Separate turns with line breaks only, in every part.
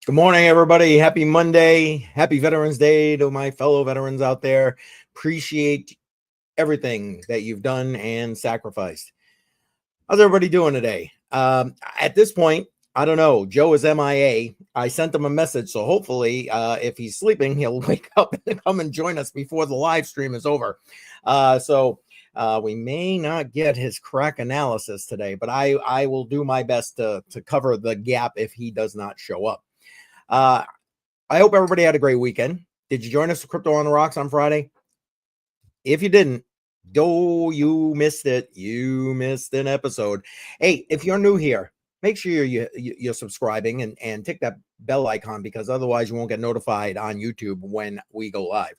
Good morning, everybody. Happy Monday. Happy Veterans Day to my fellow veterans out there. Appreciate everything that you've done and sacrificed. How's everybody doing today? At this point, I don't know. Joe is MIA. I sent him a message, so hopefully, if he's sleeping, he'll wake up and come and join us before the live stream is over. We may not get his crack analysis today, but I will do my best to cover the gap if he does not show up. I hope everybody had a great weekend. Did you join us for Crypto on the Rocks on Friday? If you didn't, you missed it. You missed an episode. Hey, if you're new here, make sure you're subscribing and tick that bell icon, because otherwise you won't get notified on YouTube when we go live.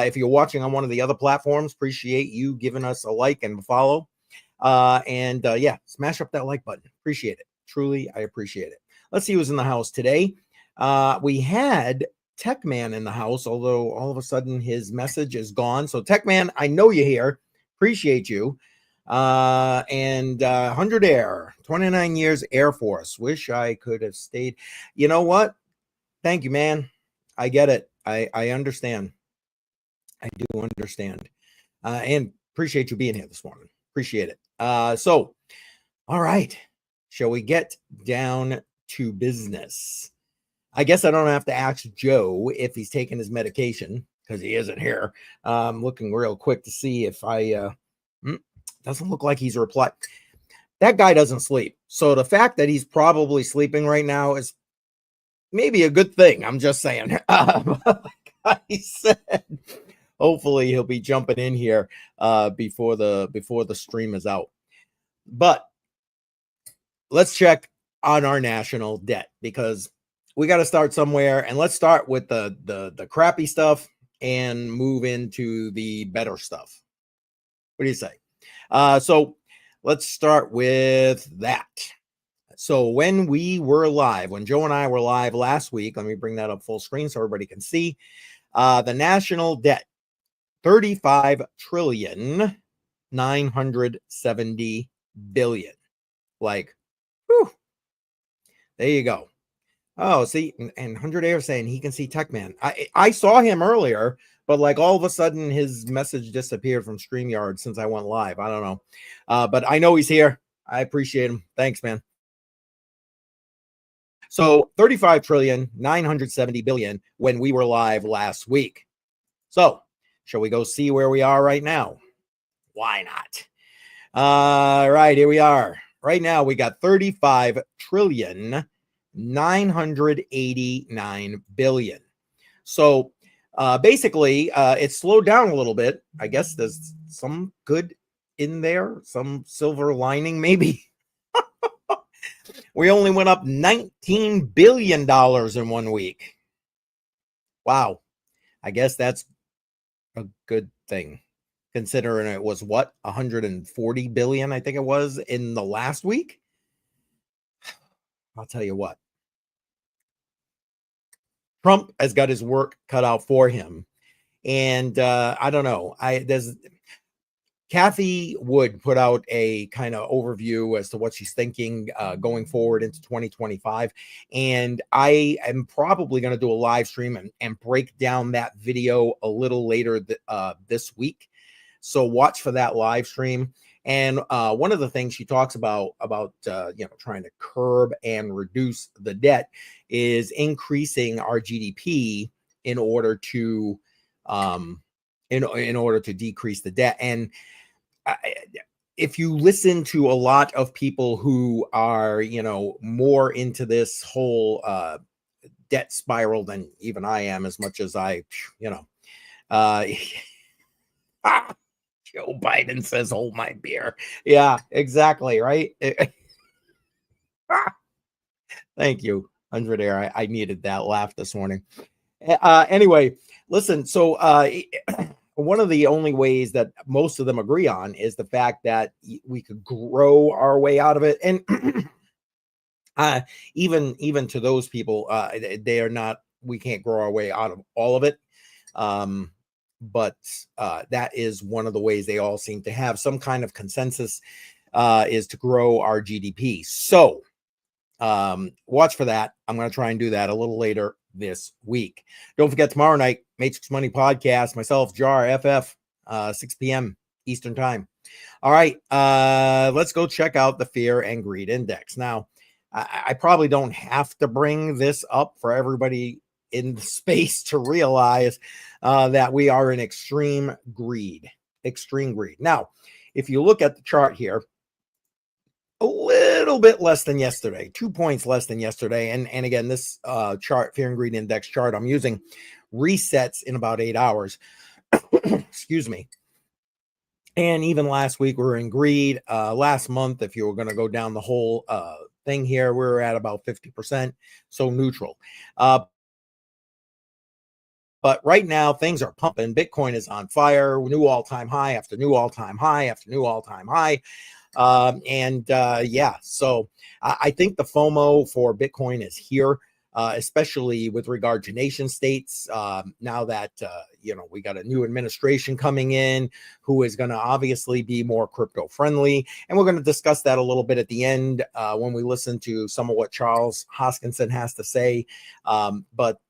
If you're watching on one of the other platforms, appreciate you giving us a like and a follow. Yeah, smash up that like button. Appreciate it. Truly, I appreciate it. Let's see who's in the house today. We had Tech Man in the house, although all of a sudden his message is gone. So Tech Man, I know you're here. Appreciate you. 100 Air, 29 years Air Force. Wish I could have stayed. You know what? Thank you, man. I get it. I understand. I do understand. And appreciate you being here this morning. Appreciate it. So, all right. Shall we get down to business? I guess I don't have to ask Joe if he's taking his medication, because he isn't here. I'm looking real quick to see if doesn't look like he's replied. That guy doesn't sleep. So the fact that he's probably sleeping right now is maybe a good thing. I'm just saying. Like I said, hopefully he'll be jumping in here before the stream is out. But let's check on our national debt, because we got to start somewhere, and let's start with the crappy stuff and move into the better stuff. What do you say? So let's start with that. So when we were live, when Joe and I were live last week, let me bring that up full screen so everybody can see. The national debt, 35 trillion 970 billion. Like, whew, there you go. Oh, see, and 100 Air saying he can see Tech Man. I saw him earlier, but like all of a sudden his message disappeared from StreamYard since I went live. I don't know. But I know he's here. I appreciate him. Thanks, man. So 35 trillion 970 billion when we were live last week. So shall we go see where we are right now? Why not? All right, here we are. Right now we got 35 trillion 989 billion. So basically it slowed down a little bit. I guess there's some good in there, some silver lining maybe. We only went up $19 billion in 1 week. Wow. I guess that's a good thing, considering it was what, 140 billion I think it was in the last week. I'll tell you what, Trump has got his work cut out for him. And I don't know. There's Kathy Wood put out a kind of overview as to what she's thinking going forward into 2025. And I am probably going to do a live stream and break down that video a little later this week. So watch for that live stream. And one of the things she talks about trying to curb and reduce the debt is increasing our GDP in order to in order to decrease the debt. And if you listen to a lot of people who are more into this whole debt spiral than even I am, as much as I Joe Biden says, hold my beer. Yeah, exactly. Right. Thank you, 100 Air. I needed that laugh this morning. Anyway, listen. So one of the only ways that most of them agree on is the fact that we could grow our way out of it. And even to those people, they are not, we can't grow our way out of all of it. But that is one of the ways they all seem to have some kind of consensus, is to grow our GDP. So Watch for that. I'm going to try and do that a little later this week. Don't forget tomorrow night, Matrix Money Podcast, myself, Jar, FF, 6 p.m. Eastern Time. All right, let's go check out the Fear and Greed Index. Now, I probably don't have to bring this up for everybody in the space to realize that we are in extreme greed. Extreme greed. Now, if you look at the chart here, a little bit less than yesterday, 2 points less than yesterday. And again, this chart, Fear and Greed Index chart I'm using, resets in about 8 hours. Excuse me. And even last week, we were in greed. Last month, if you were going to go down the whole thing here, we were at about 50%, so neutral. But right now, things are pumping. Bitcoin is on fire. New all-time high after new all-time high after new all-time high. Yeah, so I think the FOMO for Bitcoin is here, especially with regard to nation states. Now that, we got a new administration coming in who is going to obviously be more crypto friendly. And we're going to discuss that a little bit at the end when we listen to some of what Charles Hoskinson has to say. But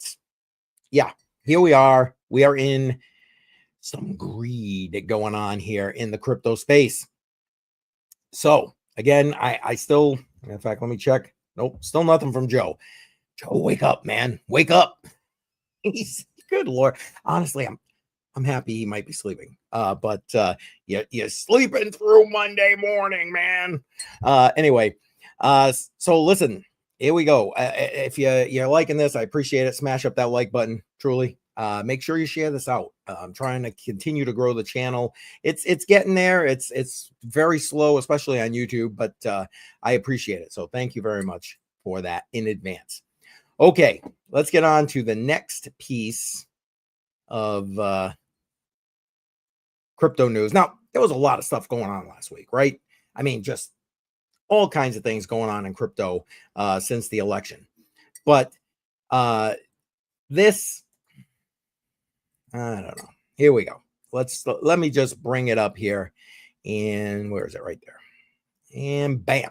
yeah, here we are. We are in some greed going on here in the crypto space. So again, I still, in fact, let me check. Nope, still nothing from Joe. Joe, wake up, man. Wake up. He's good Lord. Honestly, I'm happy he might be sleeping. But you're sleeping through Monday morning, man. Anyway, so listen, here we go. If you're liking this, I appreciate it. Smash up that like button, truly. Make sure you share this out. I'm trying to continue to grow the channel. It's getting there. It's very slow, especially on YouTube, but I appreciate it. So thank you very much for that in advance. Okay, let's get on to the next piece of crypto news. Now, there was a lot of stuff going on last week, right? I mean, just all kinds of things going on in crypto since the election. But this, I don't know. Here we go. Let me just bring it up here. And where is it? Right there. And bam.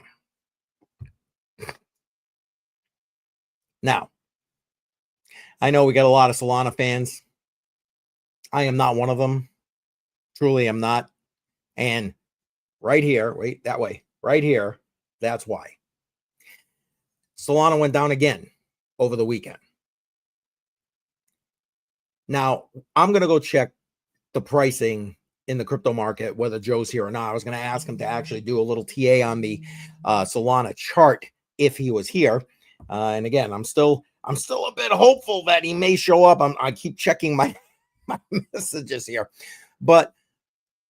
Now, I know we got a lot of Solana fans. I am not one of them. Truly, I'm not. And right here, wait, that way, right here, that's why. Solana went down again over the weekend. Now, I'm going to go check the pricing in the crypto market, whether Joe's here or not. I was going to ask him to actually do a little TA on the Solana chart if he was here. And again, I'm still a bit hopeful that he may show up. I keep checking my messages here. But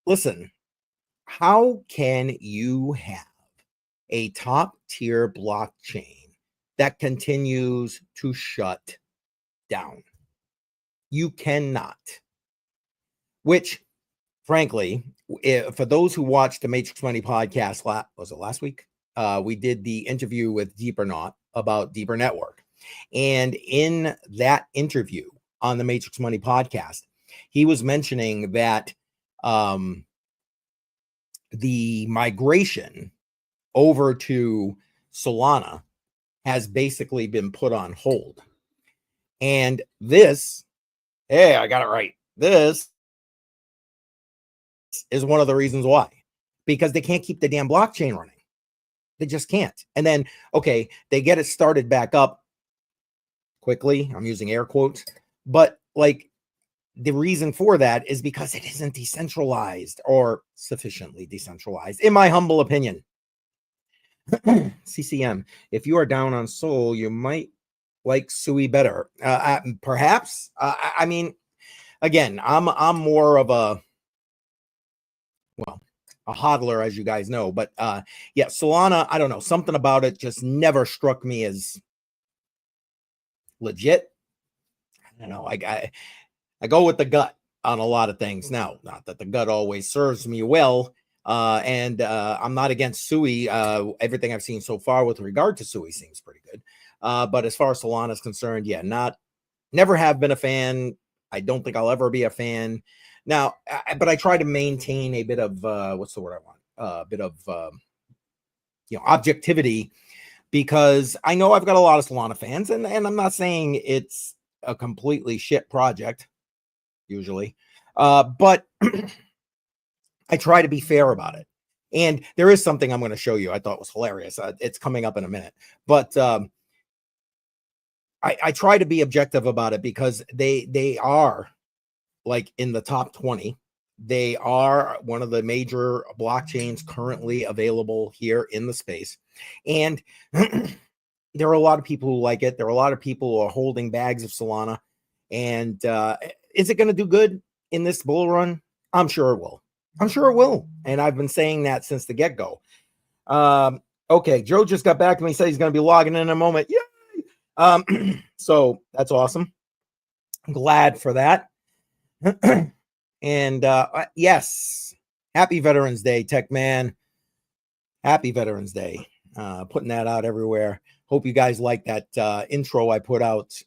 listen, how can you have a top tier blockchain that continues to shut down? You cannot. Which, frankly, for those who watched the Matrix Money podcast, was it last week? We did the interview with Deeper Not about Deeper Network. And in that interview on the Matrix Money podcast, he was mentioning that the migration over to Solana has basically been put on hold. And this, hey, I got it right. This is one of the reasons why, because they can't keep the damn blockchain running. They just can't. And then, okay, they get it started back up quickly. I'm using air quotes, but like the reason for that is because it isn't decentralized or sufficiently decentralized, in my humble opinion. CCM, if you are down on Sol, you might like Sui better. Perhaps. I mean, again, I'm more of a hodler, as you guys know. But yeah, Solana, I don't know. Something about it just never struck me as legit. I don't know. I go with the gut on a lot of things. Now, not that the gut always serves me well. And I'm not against Sui. Everything I've seen so far with regard to Sui seems pretty good. But as far as Solana is concerned, yeah, never have been a fan. I don't think I'll ever be a fan. Now, but I try to maintain a bit of what's the word I want? A bit of objectivity because I know I've got a lot of Solana fans, and I'm not saying it's a completely shit project usually, but I try to be fair about it. And there is something I'm going to show you I thought was hilarious. It's coming up in a minute, but I try to be objective about it because they are like in the top 20. They are one of the major blockchains currently available here in the space. And there are a lot of people who like it. There are a lot of people who are holding bags of Solana. And is it going to do good in this bull run? I'm sure it will. I'm sure it will. And I've been saying that since the get-go. Okay, Joe just got back to me. He said he's going to be logging in a moment. Yay! So that's awesome. I'm glad for that. And yes, happy Veterans Day, Tech Man. Happy Veterans Day. Putting that out everywhere. Hope you guys like that intro I put out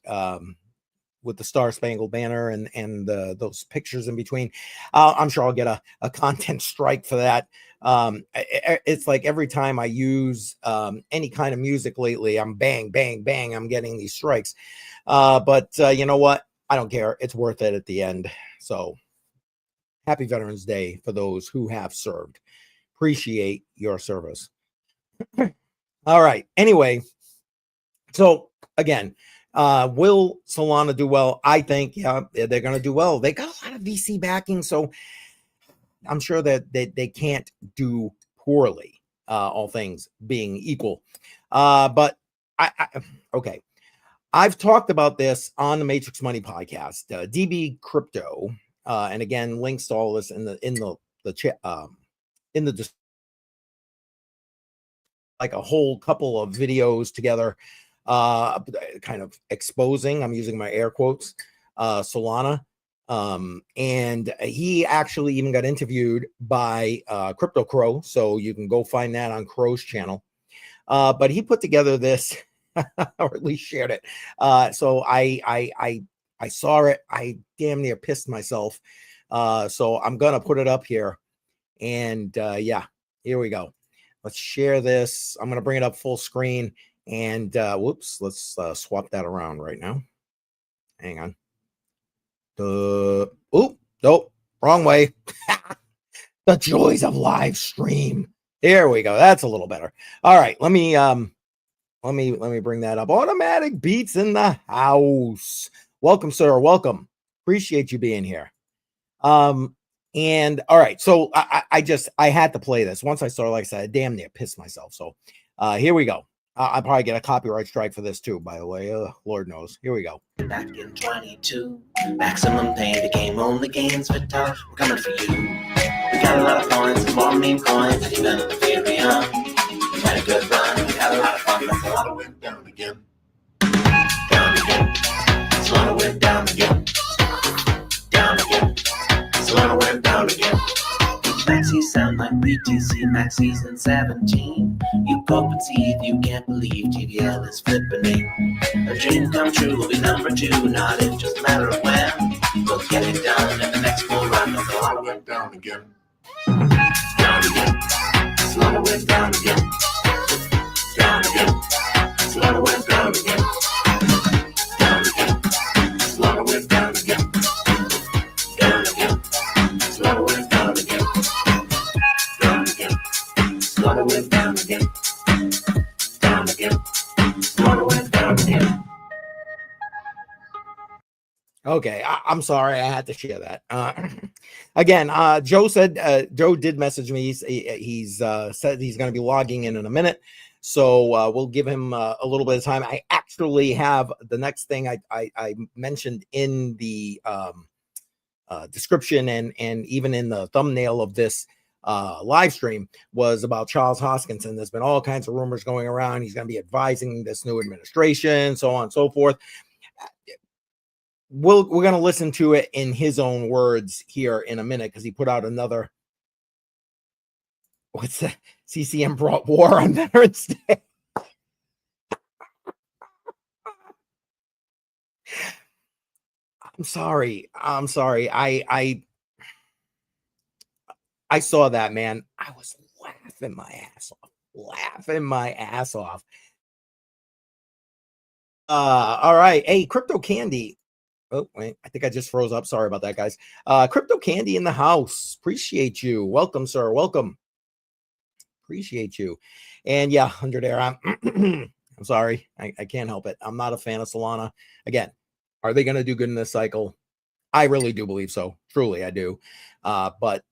with the Star Spangled Banner and those pictures in between. I'm sure I'll get a content strike for that. It's like every time I use any kind of music lately, I'm bang, bang, bang, I'm getting these strikes. But you know what? I don't care. It's worth it at the end. So happy Veterans Day for those who have served. Appreciate your service. All right. Anyway, so again, will Solana do well? I think, yeah, they're going to do well. They got a lot of VC backing, so I'm sure that they can't do poorly, all things being equal. But okay. I've talked about this on the Matrix Money podcast, DB Crypto, and again, links to all this in the chat, in the like a whole couple of videos together, kind of exposing. I'm using my air quotes, Solana, and he actually even got interviewed by Crypto Crow, so you can go find that on Crow's channel. But he put together this. Or at least shared it. So I saw it. I damn near pissed myself. So I'm gonna put it up here. And yeah, here we go. Let's share this. I'm gonna bring it up full screen. And whoops, let's swap that around right now. Hang on. Oh, nope, wrong way. The joys of live stream. There we go. That's a little better. All right, let me bring that up. Automatic Beats in the house. Welcome, sir. Welcome. Appreciate you being here. And all right, so I had to play this. Once I started, like I said, I damn near pissed myself. So here we go. I'll probably get a copyright strike for this too, by the way. Lord knows. Here we go.
Back in 22, maximum pay, the game only gains for time. We're coming for you. We got a lot of coins, more meme coins, and even Ethereum. We had a good run, we had a lot of fun, but Solana went down again. Down again. Solana went down again. Down again. Solana went down again. Maxis sound like BTC Maxis in 17. You cope and see if you can't believe TVL is flipping it. A dream come true, will be number 2, not in just a matter of when. We'll get it done in the next bull run. Solana went down again. Down again. Solana went down again. Down again. Solana went down again. Down again. Solana went down again. Down again. Solana went down again. Down again. Solana went down again. Down again. Solana went down again.
Okay, I'm sorry, I had to share that. Again, Joe said Joe did message me. He's said he's going to be logging in a minute, so we'll give him a little bit of time. I actually have the next thing I mentioned in the description and even in the thumbnail of this live stream was about Charles Hoskinson. There's been all kinds of rumors going around. He's going to be advising this new administration, so on and so forth. We're going to listen to it in his own words here in a minute because he put out another. What's that? CCM brought war on Veterans Day. I'm sorry. I saw that, man. I was laughing my ass off. All right. Hey, Crypto Candy. Oh, wait. I think I just froze up. Sorry about that, guys. Crypto Candy in the house. Appreciate you. Welcome, sir. Welcome. Appreciate you. And yeah, 100 air. I'm sorry. I can't help it. I'm not a fan of Solana. Again, are they going to do good in this cycle? I really do believe so. Truly, I do. But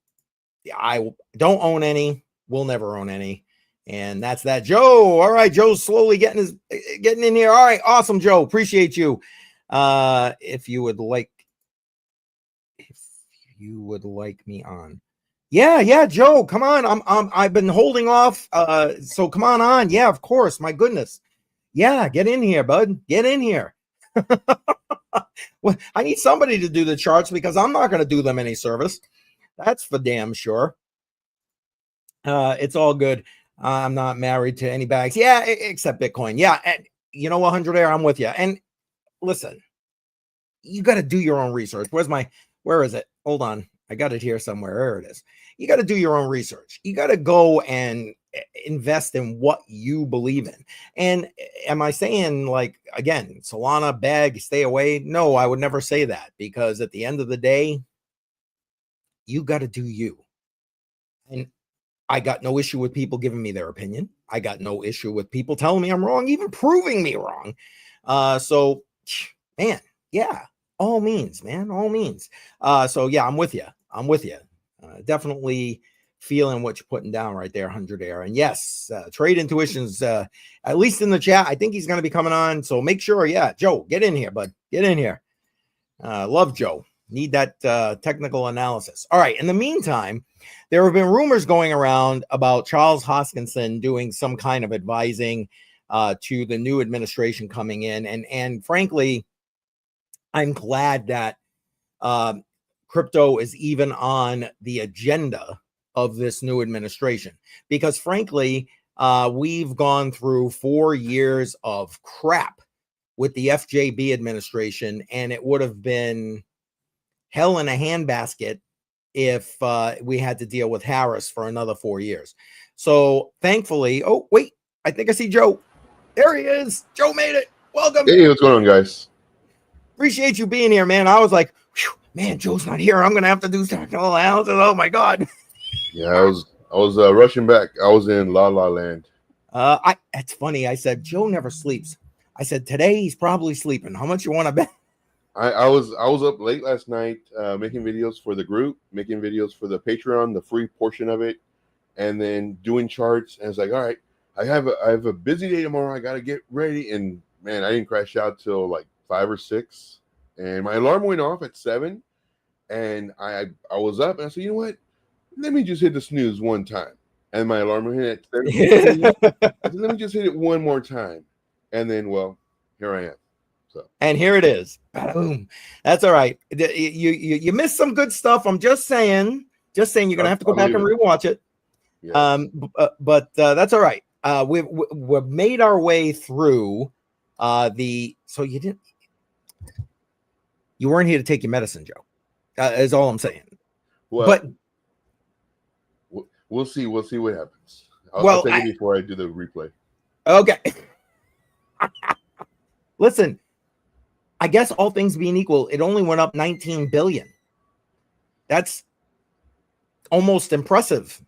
I don't own any. Will never own any. And that's that. Joe. All right. Joe's slowly getting in here. All right. Awesome, Joe. Appreciate you. If you would like me on. Yeah, Joe, come on. I've been holding off. So come on. Yeah, of course. My goodness. Yeah, get in here, bud. Get in here. Well, I need somebody to do the charts because I'm not going to do them any service. That's for damn sure. It's all good. I'm not married to any bags. Yeah, except Bitcoin. Yeah, and you know, 100 air. I'm with you. And listen, you got to do your own research. Where is it? Hold on. I got it here somewhere. There it is. You got to do your own research. You got to go and invest in what you believe in. And am I saying, like, again, Solana, bag, stay away? No, I would never say that, because at the end of the day, you got to do you. And I got no issue with people giving me their opinion. I got no issue with people telling me I'm wrong, even proving me wrong. So, man, yeah, all means, man, all means. So yeah, I'm with you. Definitely feeling what you're putting down right there, 100 air. And yes, Trade Intuitions, at least in the chat, I think he's going to be coming on. So make sure, yeah, Joe, get in here, bud. Get in here. Love Joe. Need that technical analysis. All right. In the meantime, there have been rumors going around about Charles Hoskinson doing some kind of advising to the new administration coming in. And frankly, I'm glad that crypto is even on the agenda of this new administration, because frankly, we've gone through 4 years of crap with the FJB administration, and it would have been hell in a handbasket if we had to deal with Harris for another 4 years. So thankfully, oh wait, I think I see Joe. There he is. Joe made it. Welcome.
Hey, what's going on, guys?
Appreciate you being here, man. I was like, man, Joe's not here. I'm gonna have to do technical analysis. Oh my god.
Yeah, I was rushing back. I was in La La Land.
It's funny. I said Joe never sleeps. I said today he's probably sleeping. How much you want to bet?
I was up late last night making videos for the group, making videos for the Patreon, the free portion of it, and then doing charts. And it's like, all right, I have a busy day tomorrow. I gotta get ready. And man, I didn't crash out till like 5 or 6, and my alarm went off at 7, and I was up and I said, you know what? Let me just hit the snooze one time. And my alarm went at 7. I said, let me just hit it one more time. And then, well, here I am. So,
and here it is. Boom. That's all right. You missed some good stuff. I'm just saying you're gonna have to go back and rewatch it. Yes. But that's all right. We've made our way through so you weren't here to take your medicine, Joe. Is all I'm saying.
Well, but we'll see what happens. I'll take it before I do the replay.
Okay. Listen, I guess all things being equal, it only went up 19 billion. That's almost impressive,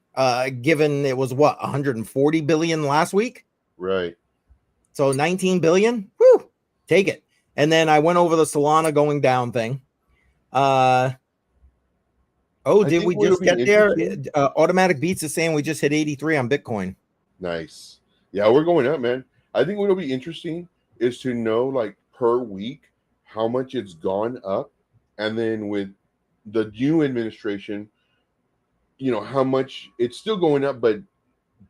given it was 140 billion last week.
Right.
So 19 billion. Whoo, take it. And then I went over the Solana going down thing. Did we just get there? Automatic Beats is saying we just hit 83 on Bitcoin.
Nice. Yeah, we're going up, man. I think what'll be interesting is to know, like, per week how much it's gone up, and then with the new administration, you know, how much it's still going up, but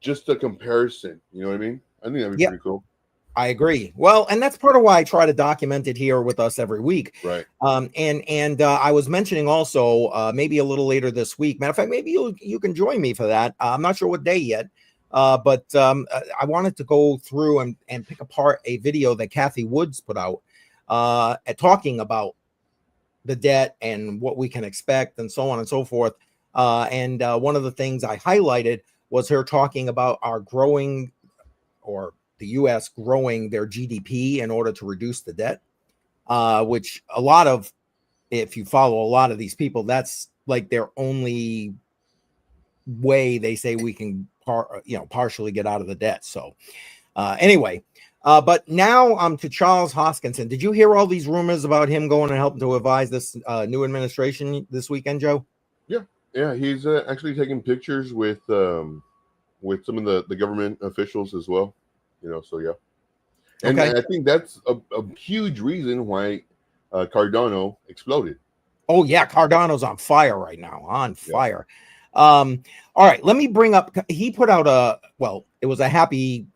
just a comparison. You know what I mean? I think that'd be pretty cool.
I agree. Well, and that's part of why I try to document it here with us every week.
Right.
And I was mentioning also maybe a little later this week. Matter of fact, maybe you can join me for that. I'm not sure what day yet, but I wanted to go through and pick apart a video that Kathy Woods put out talking about the debt and what we can expect and so on and so forth. And one of the things I highlighted was her talking about our growing or the U.S. growing their GDP in order to reduce the debt, which a lot of, if you follow a lot of these people, that's like their only way they say we can partially get out of the debt. So anyway, but now to Charles Hoskinson. Did you hear all these rumors about him going and helping to advise this new administration this weekend, Joe?
Yeah, he's actually taking pictures with some of the government officials as well. So yeah. And
Okay.
I think that's a huge reason why Cardano exploded.
Oh yeah, Cardano's on fire right now. On fire. All right, let me bring up. He put out it was a happy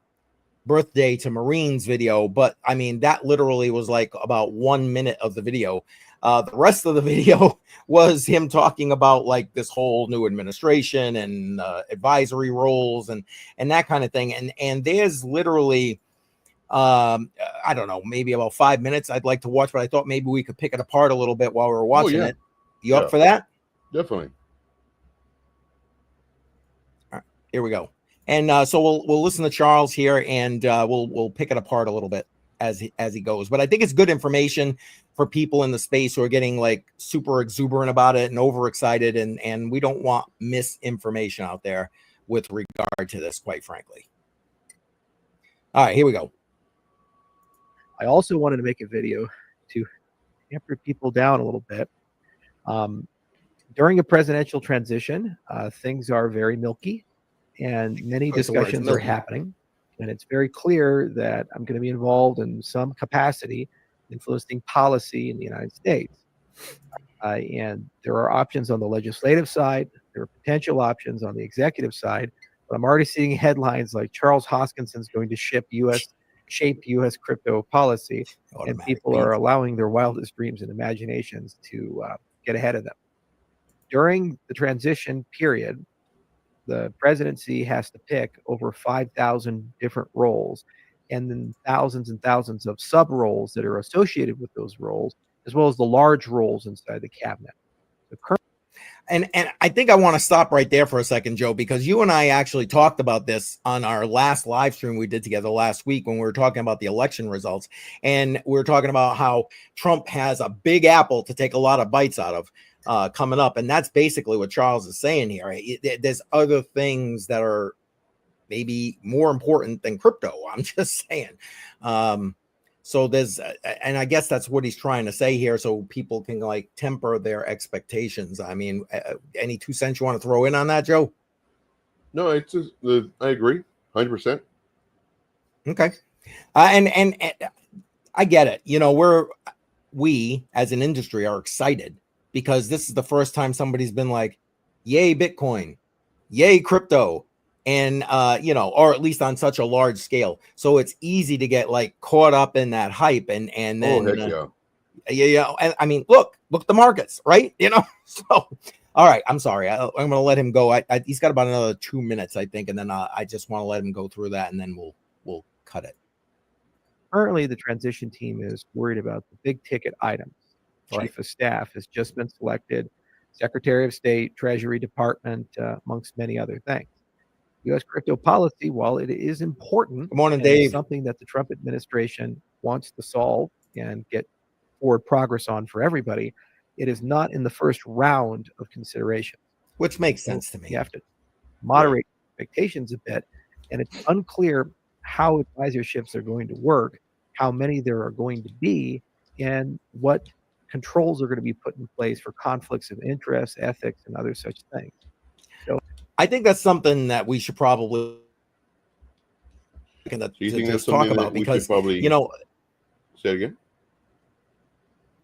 birthday to Marines video, but I mean that literally was like about 1 minute of the video. The rest of the video was him talking about like this whole new administration and advisory roles and that kind of thing. And there's literally I don't know, maybe about 5 minutes I'd like to watch, but I thought maybe we could pick it apart a little bit while we were watching it. You up for that?
Definitely.
All right, here we go. And so we'll listen to Charles here, and we'll pick it apart a little bit as he goes. But I think it's good information for people in the space who are getting like super exuberant about it and overexcited, and we don't want misinformation out there with regard to this, quite frankly. All right, here we go.
I also wanted to make a video to tamper people down a little bit. During a presidential transition, things are very milky, and many discussions are happening. And it's very clear that I'm going to be involved in some capacity influencing policy in the United States. And there are options on the legislative side. There are potential options on the executive side. But I'm already seeing headlines like Charles Hoskinson's going to shape U.S. crypto policy, and people are allowing their wildest dreams and imaginations to get ahead of them. During the transition period, the presidency has to pick over 5,000 different roles, and then thousands and thousands of sub roles that are associated with those roles, as well as the large roles inside the cabinet.
And I think I want to stop right there for a second, Joe, because you and I actually talked about this on our last live stream we did together last week when we were talking about the election results. And we were talking about how Trump has a big apple to take a lot of bites out of coming up. And that's basically what Charles is saying here. There's other things that are maybe more important than crypto. I'm just saying. So there's, and I guess that's what he's trying to say here, so people can like temper their expectations. I mean, any 2 cents you want to throw in on that, Joe?
No, I agree, 100%.
Okay, and I get it. We as an industry are excited because this is the first time somebody's been like, "Yay, Bitcoin, yay, crypto." And, or at least on such a large scale. So it's easy to get like caught up in that hype. And then, and I mean, look at the markets, right? So, all right. I'm sorry. I'm going to let him go. He's got about another 2 minutes, I think. And then I just want to let him go through that, and then we'll cut it.
Currently, the transition team is worried about the big ticket items. Chief of Staff has just been selected, Secretary of State, Treasury Department, amongst many other things. U.S. crypto policy, while it is important,
good morning, Dave,
something that the Trump administration wants to solve and get forward progress on for everybody, it is not in the first round of consideration.
Which makes sense to me.
You have to moderate expectations a bit, and it's unclear how advisorships are going to work, how many there are going to be, and what controls are going to be put in place for conflicts of interest, ethics, and other such things. So
I think that's something that we should probably talk about, because say
it again.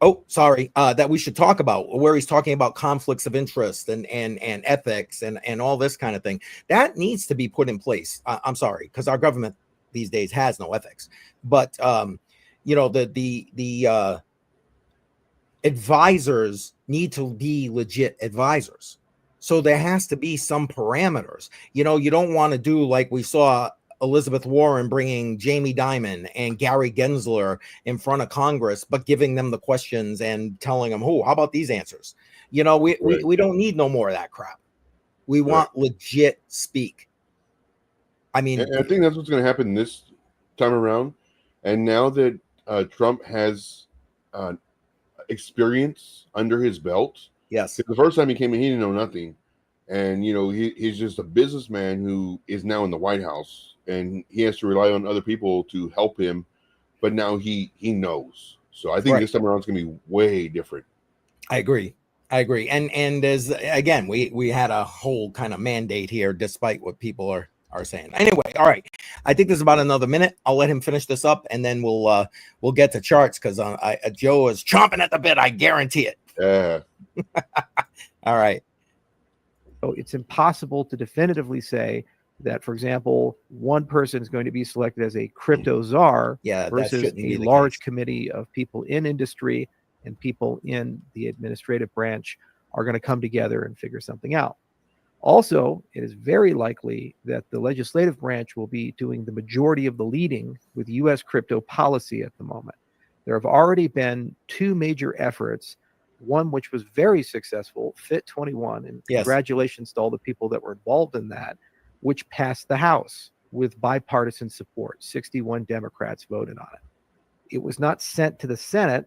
Oh, sorry. That we should talk about, where he's talking about conflicts of interest and ethics and all this kind of thing. That needs to be put in place. I'm sorry, because our government these days has no ethics. But the advisors need to be legit advisors. So there has to be some parameters. You don't want to do like we saw Elizabeth Warren bringing Jamie Dimon and Gary Gensler in front of Congress, but giving them the questions and telling them, how about these answers? We don't need no more of that crap. We want legit speak. I mean,
and I think that's what's going to happen this time around. And now that Trump has experience under his belt,
Yes.
the first time he came in, he didn't know nothing. And, he's just a businessman who is now in the White House, and he has to rely on other people to help him. But now he knows. So I think this time around it's going to be way different.
I agree. And as again, we had a whole kind of mandate here, despite what people are saying. Anyway, all right. I think there's about another minute. I'll let him finish this up, and then we'll get to charts because Joe is chomping at the bit. I guarantee it.
Yeah.
All right.
So it's impossible to definitively say that, for example, one person is going to be selected as a crypto czar versus a large committee of people in industry and people in the administrative branch are going to come together and figure something out. Also, it is very likely that the legislative branch will be doing the majority of the leading with U.S. crypto policy at the moment. There have already been two major efforts, one which was very successful, Fit 21, and congratulations to all the people that were involved in that, which passed the House with bipartisan support. 61 Democrats voted on it. It was not sent to the Senate.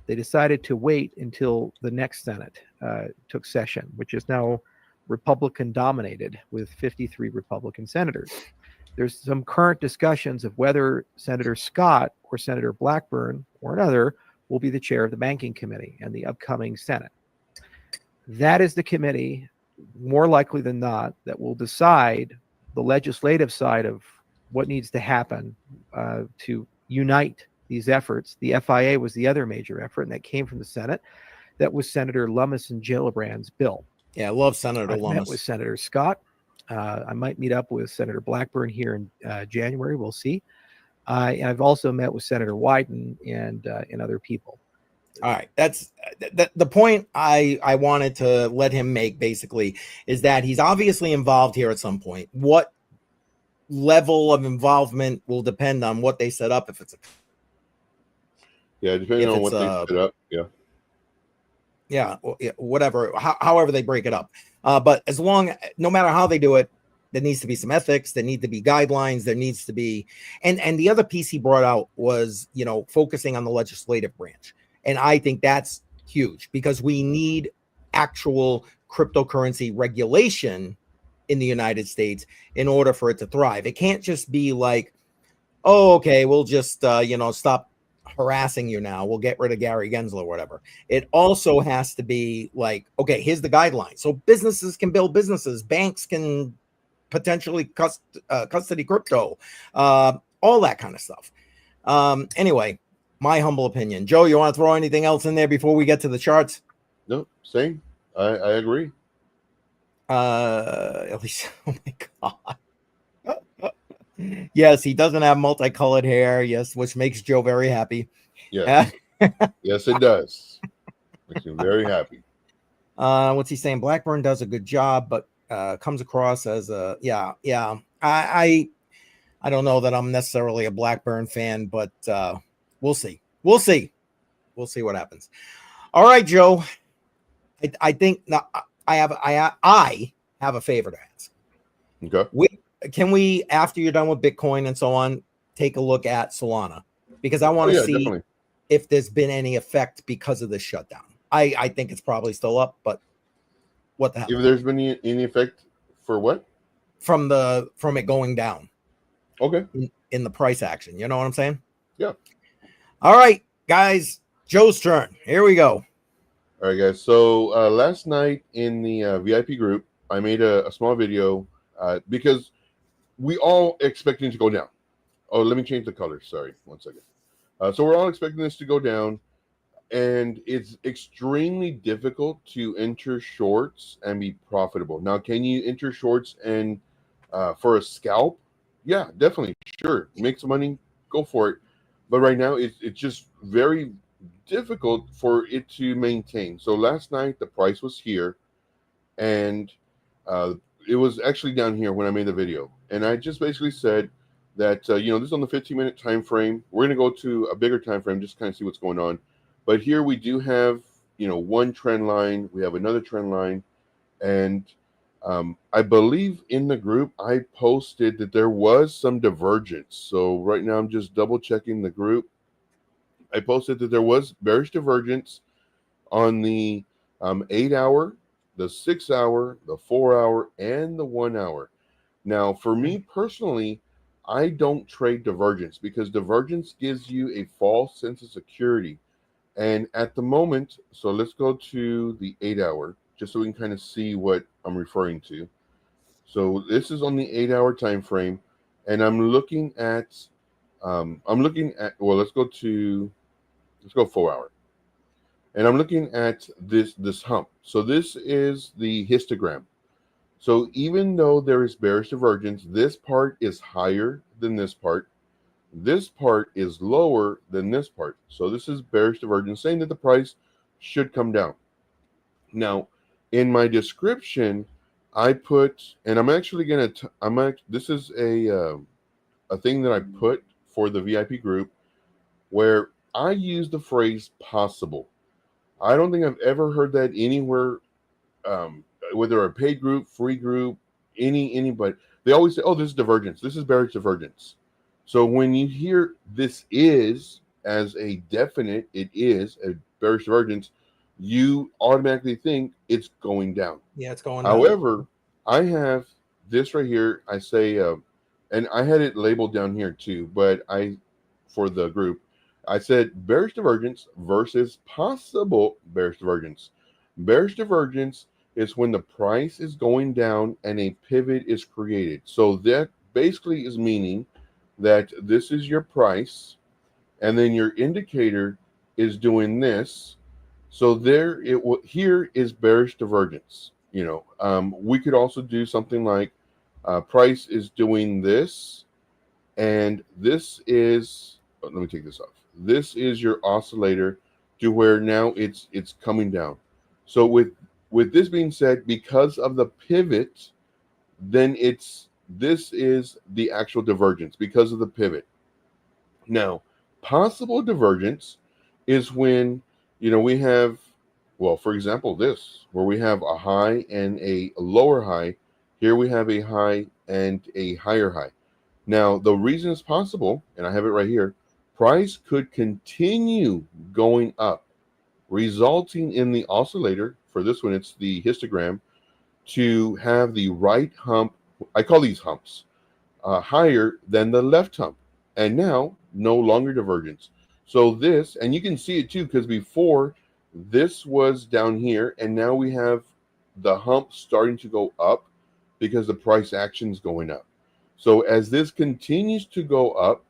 They decided to wait until the next Senate took session, which is now Republican dominated with 53 Republican senators. There's some current discussions of whether Senator Scott or Senator Blackburn or another will be the chair of the Banking Committee and the upcoming Senate. That is the committee, more likely than not, that will decide the legislative side of what needs to happen to unite these efforts. The FIA was the other major effort, and that came from the Senate. That was Senator Lummis and Gillibrand's bill.
Yeah, I love Senator Lummis.
I met with Senator Scott. I might meet up with Senator Blackburn here in January. We'll see. I've also met with Senator Wyden and other people.
All right. That's the point I wanted to let him make, basically, is that he's obviously involved here at some point. What level of involvement will depend on what they set up. If it's
depending on what they set up.
Whatever, however they break it up. But no matter how they do it, there needs to be some ethics. There need to be guidelines. There needs to be, and the other piece he brought out was, focusing on the legislative branch. And I think that's huge because we need actual cryptocurrency regulation in the United States in order for it to thrive. It can't just be like, oh, okay, we'll just, stop harassing you now. We'll get rid of Gary Gensler or whatever. It also has to be like, okay, here's the guidelines. So businesses can build businesses. Banks can potentially custody crypto, all that kind of stuff. Anyway, my humble opinion. Joe, you want to throw anything else in there before we get to the charts?
No, same. I agree.
At least, oh my God. Yes, he doesn't have multicolored hair. Yes, which makes Joe very happy.
Yes, yes, it does. Makes me very happy.
What's he saying? Blackburn does a good job, but comes across as a I don't know that I'm necessarily a Blackburn fan, but we'll see. We'll see what happens. All right, Joe. I think now I have a favor to ask.
Okay.
Can we, after you're done with Bitcoin and so on, take a look at Solana? Because I want to see
definitely.
If there's been any effect because of the shutdown. I think it's probably still up, but what the hell?
If there's been any effect for what?
From it going down.
Okay.
In the price action. You know what I'm saying?
Yeah.
All right, guys. Joe's turn. Here we go.
All right, guys. So last night in the VIP group, I made a small video because we all expecting to go down. Oh, let me change the color. Sorry, 1 second. So we're all expecting this to go down, and it's extremely difficult to enter shorts and be profitable. Now, can you enter shorts and for a scalp? Yeah, definitely. Sure. Make some money. Go for it. But right now, it's just very difficult for it to maintain. So last night, the price was here, and it was actually down here when I made the video. And I just basically said that, this is on the 15-minute time frame. We're going to go to a bigger time frame just to kind of see what's going on. But here we do have, one trend line. We have another trend line. And I believe in the group I posted that there was some divergence. So right now I'm just double checking the group. I posted that there was bearish divergence on the 8 hour, the 6 hour, the 4 hour, and the 1 hour. Now, for me personally, I don't trade divergence because divergence gives you a false sense of security. And at the moment, so let's go to the 8 hour just so we can kind of see what I'm referring to. So this is on the 8 hour time frame, and I'm looking at well, let's go 4 hour. And I'm looking at this hump. So this is the histogram. So even though there is bearish divergence, this part is higher than this part. This part is lower than this part. So this is bearish divergence, saying that the price should come down. Now, in my description, I put, and I'm actually going to, this is a thing that I put for the VIP group where I use the phrase possible. I don't think I've ever heard that anywhere, whether a paid group, free group, anybody. They always say, "Oh, this is divergence. This is bearish divergence." So when you hear "this is" as a definite, it is a bearish divergence, you automatically think it's going down.
Yeah, it's going down.
However, I have this right here. I say, and I had it labeled down here too, but for the group, I said bearish divergence versus possible bearish divergence. Bearish divergence is when the price is going down and a pivot is created. So that basically is meaning that this is your price, and then your indicator is doing this. So here is bearish divergence. We could also do something like price is doing this, and this is. Let me take this off. This is your oscillator to where now it's coming down. So with this being said, because of the pivot, then this is the actual divergence because of the pivot. Now, possible divergence is when we have, well, for example, this where we have a high and a lower high. Here we have a high and a higher high. Now, the reason it's possible, and I have it right here, price could continue going up, resulting in the oscillator, for this one it's the histogram, to have the right hump, I call these humps, higher than the left hump, and now no longer divergence. So this, and you can see it too, because before this was down here, and now we have the hump starting to go up because the price action is going up. So as this continues to go up,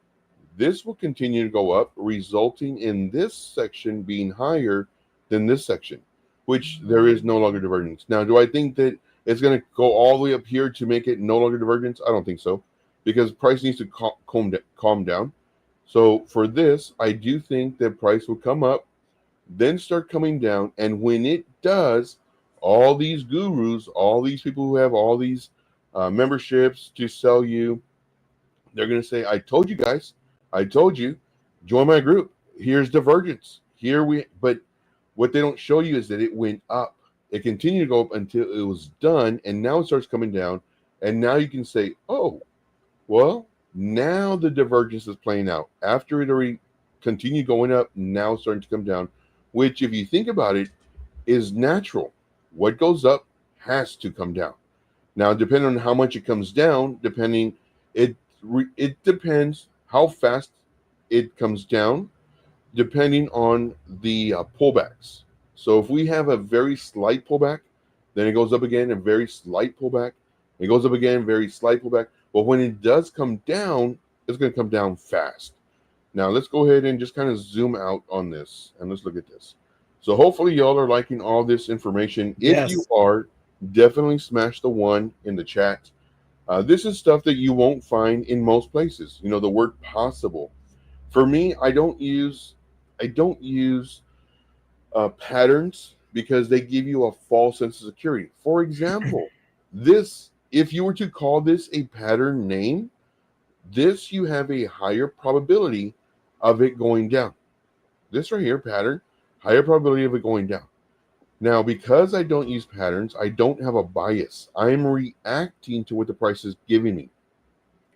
this will continue to go up, resulting in this section being higher than this section, which there is no longer divergence. Now, do I think that it's going to go all the way up here to make it no longer divergence? I don't think so, because price needs to calm down. So for this, I do think that price will come up, then start coming down. And when it does, all these gurus, all these people who have all these memberships to sell you, they're going to say, I told you guys, I told you, join my group. Here's divergence. But what they don't show you is that it went up. It continued to go up until it was done, and now it starts coming down. And now you can say, oh, well, now the divergence is playing out. After it already continued going up, now it's starting to come down, which, if you think about it, is natural. What goes up has to come down. Now, depending on how much it comes down, it depends how fast it comes down, depending on the pullbacks. So if we have a very slight pullback, then it goes up again, a very slight pullback. It goes up again, very slight pullback. But when it does come down, it's going to come down fast. Now, let's go ahead and just kind of zoom out on this, and let's look at this. So hopefully y'all are liking all this information. If you are, definitely smash the 1 in the chat. This is stuff that you won't find in most places. The word possible. For me, I don't use patterns because they give you a false sense of security. For example, if you were to call this a pattern name, you have a higher probability of it going down. This right here, pattern, higher probability of it going down. Now, because I don't use patterns, I don't have a bias. I'm reacting to what the price is giving me.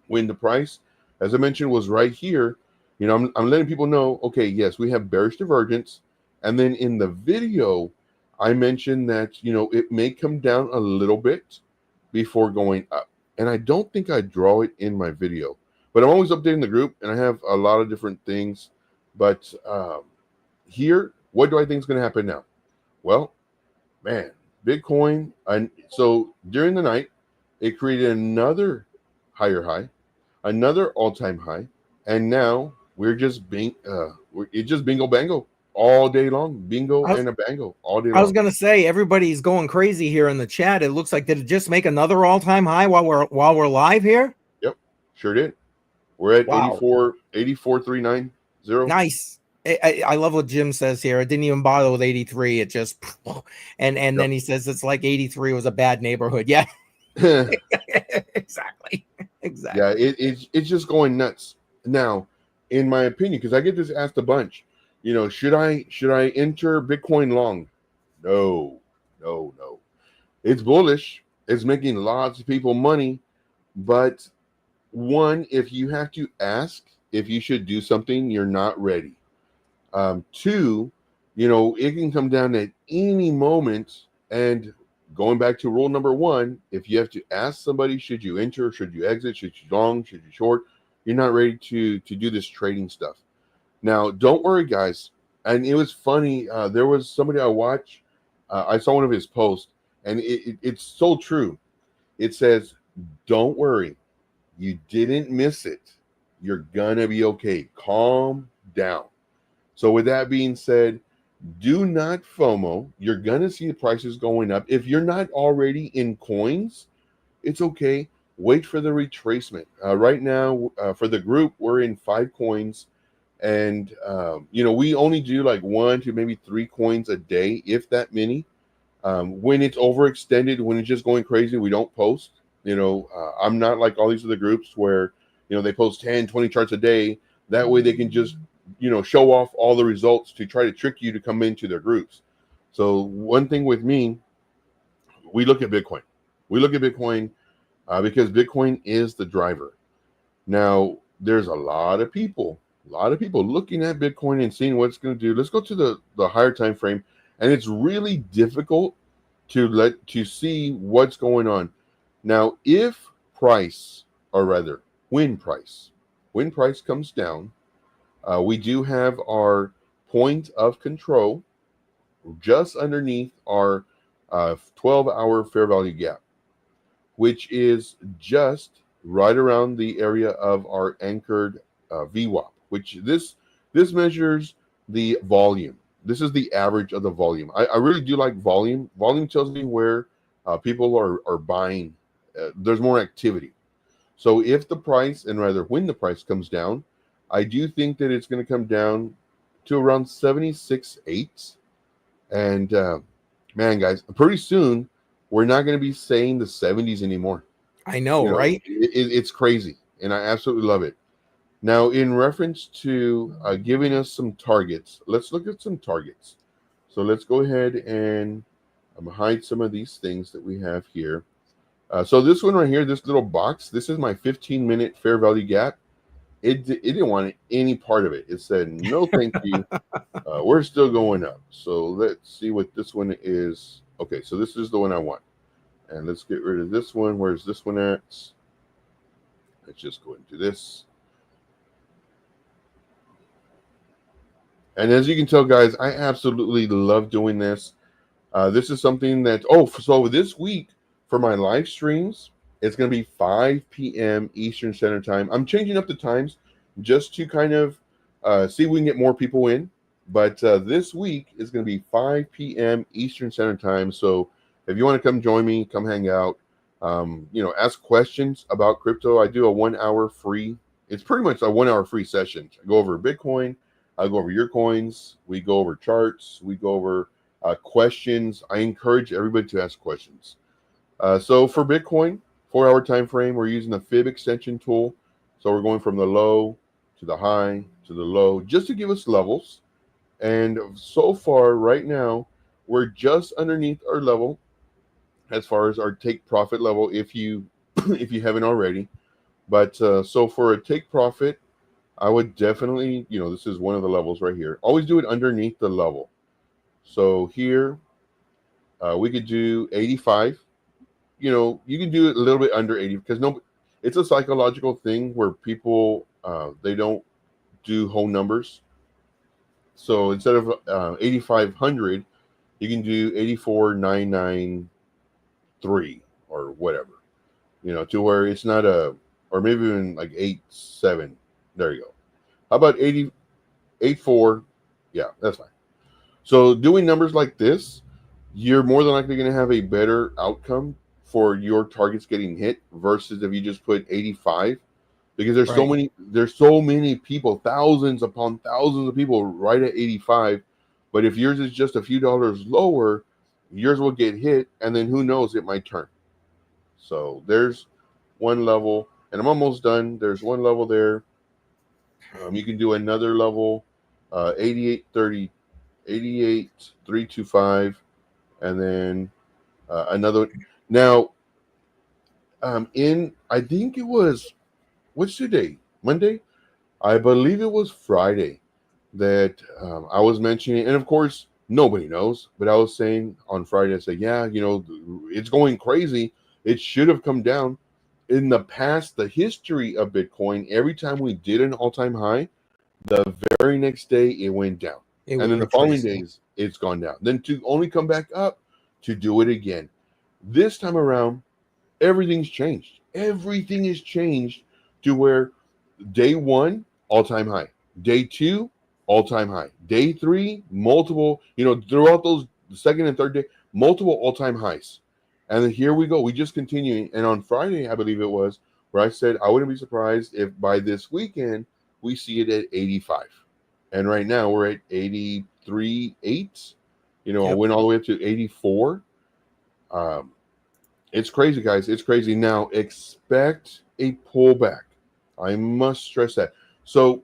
When the price, as I mentioned, was right here, I'm letting people know, okay, yes, we have bearish divergence. And then in the video, I mentioned that, it may come down a little bit before going up. And I don't think I draw it in my video, but I'm always updating the group and I have a lot of different things. But here, what do I think is going to happen now? Well, man, Bitcoin. And so during the night, it created another higher high, another all-time high, and now it's just bingo bango all day long, bingo and a bango all day long.
I was gonna say everybody's going crazy here in the chat. It looks like, did it just make another all-time high while we're live here?
Yep, sure did. We're at
Wow.
84,390.
Nice. I love what Jim says here. It didn't even bother with 83. It just and
Yep.
Then he says it's like 83 was a bad neighborhood. Yeah. Exactly.
Yeah, it's just going nuts. Now, in my opinion, because I get this asked a bunch, should I enter Bitcoin long? No. It's bullish. It's making lots of people money, but one, if you have to ask if you should do something, you're not ready. Two, it can come down at any moment. And going back to rule number one, if you have to ask somebody, should you enter, should you exit, should you long, should you short, you're not ready to do this trading stuff. Now, don't worry, guys. And it was funny. There was somebody I watched. I saw one of his posts, and it's so true. It says, don't worry. You didn't miss it. You're going to be okay. Calm down. So with that being said, do not FOMO. You're going to see the prices going up. If you're not already in coins, it's okay. Wait for the retracement. Right now, for the group, we're in 5 coins. And, we only do like 1 to maybe 3 coins a day, if that many. When it's overextended, when it's just going crazy, we don't post. I'm not like all these other groups where, they post 10, 20 charts a day. That way they can just, show off all the results to try to trick you to come into their groups. So one thing with me, we look at Bitcoin. Because Bitcoin is the driver. Now, there's a lot of people looking at Bitcoin and seeing what it's going to do. Let's go to the higher time frame. And it's really difficult to see what's going on. Now, when price comes down, we do have our point of control just underneath our 12-hour fair value gap, which is just right around the area of our anchored VWAP, which this measures the volume. This is the average of the volume. I really do like volume. Volume tells me where people are buying. There's more activity. So if the price, and rather when the price comes down, I do think that it's going to come down to around 76.8. And man, guys, pretty soon we're not going to be saying the 70s anymore.
I know, right?
It's crazy, and I absolutely love it. Now, in reference to giving us some targets, let's look at some targets. So let's go ahead and hide some of these things that we have here. So this one right here, this little box, this is my 15-minute fair value gap. It didn't want any part of it. It said, no, thank you. We're still going up. So let's see what this one is. Okay, so this is the one I want. And let's get rid of this one. Where's this one at? Let's just go into this. And as you can tell, guys, I absolutely love doing this. This is something that, so this week for my live streams, it's going to be 5 p.m. Eastern Standard Time. I'm changing up the times just to kind of see if we can get more people in. But this week is going to be 5 p.m. Eastern Standard Time. So if you want to come join me, come hang out, ask questions about crypto. I do a 1 hour free. It's pretty much a 1 hour free session. I go over Bitcoin. I go over your coins. We go over charts. We go over questions. I encourage everybody to ask questions. So for Bitcoin, 4 hour time frame, we're using the fib extension tool. So we're going from the low to the high to the low just to give us levels. And so far right now, we're just underneath our level as far as our take profit level if you if you haven't already. But so for a take profit, I would definitely, this is one of the levels right here. Always do it underneath the level. So here we could do 85. You can do it a little bit under 80 because it's a psychological thing where people they don't do whole numbers. So instead of 8,500, you can do 84,993 or whatever. To where it's not or maybe even like 87. There you go. How about 84? Yeah, that's fine. So doing numbers like this, you're more than likely going to have a better outcome for your targets getting hit versus if you just put 85, because there's
Right.
so many people, thousands upon thousands of people right at 85. But if yours is just a few dollars lower, yours will get hit, and then who knows, it might turn. So there's one level, and I'm almost done. There's one level there. You can do another level, 8830, 88,325, and then another. Now, I think it was, what's today? Monday? I believe it was Friday that I was mentioning, and of course, nobody knows, but I was saying on Friday, I said, yeah, it's going crazy. It should have come down. In the past, the history of Bitcoin, every time we did an all-time high, the very next day it went down.
It
And
would
then the following
retrace.
days, it's gone down. Then to only come back up to do it again. This time around, everything's changed. Everything is changed to where day one, all-time high. Day two, all-time high. Day three, multiple, throughout those second and third day, multiple all-time highs. And then here we go. We just continuing. And on Friday, I believe it was, where I said I wouldn't be surprised if by this weekend we see it at 85. And right now we're at 83.8.
Yep.
Went all the way up to 84. It's crazy, guys. It's crazy. Now, expect a pullback. I must stress that. So,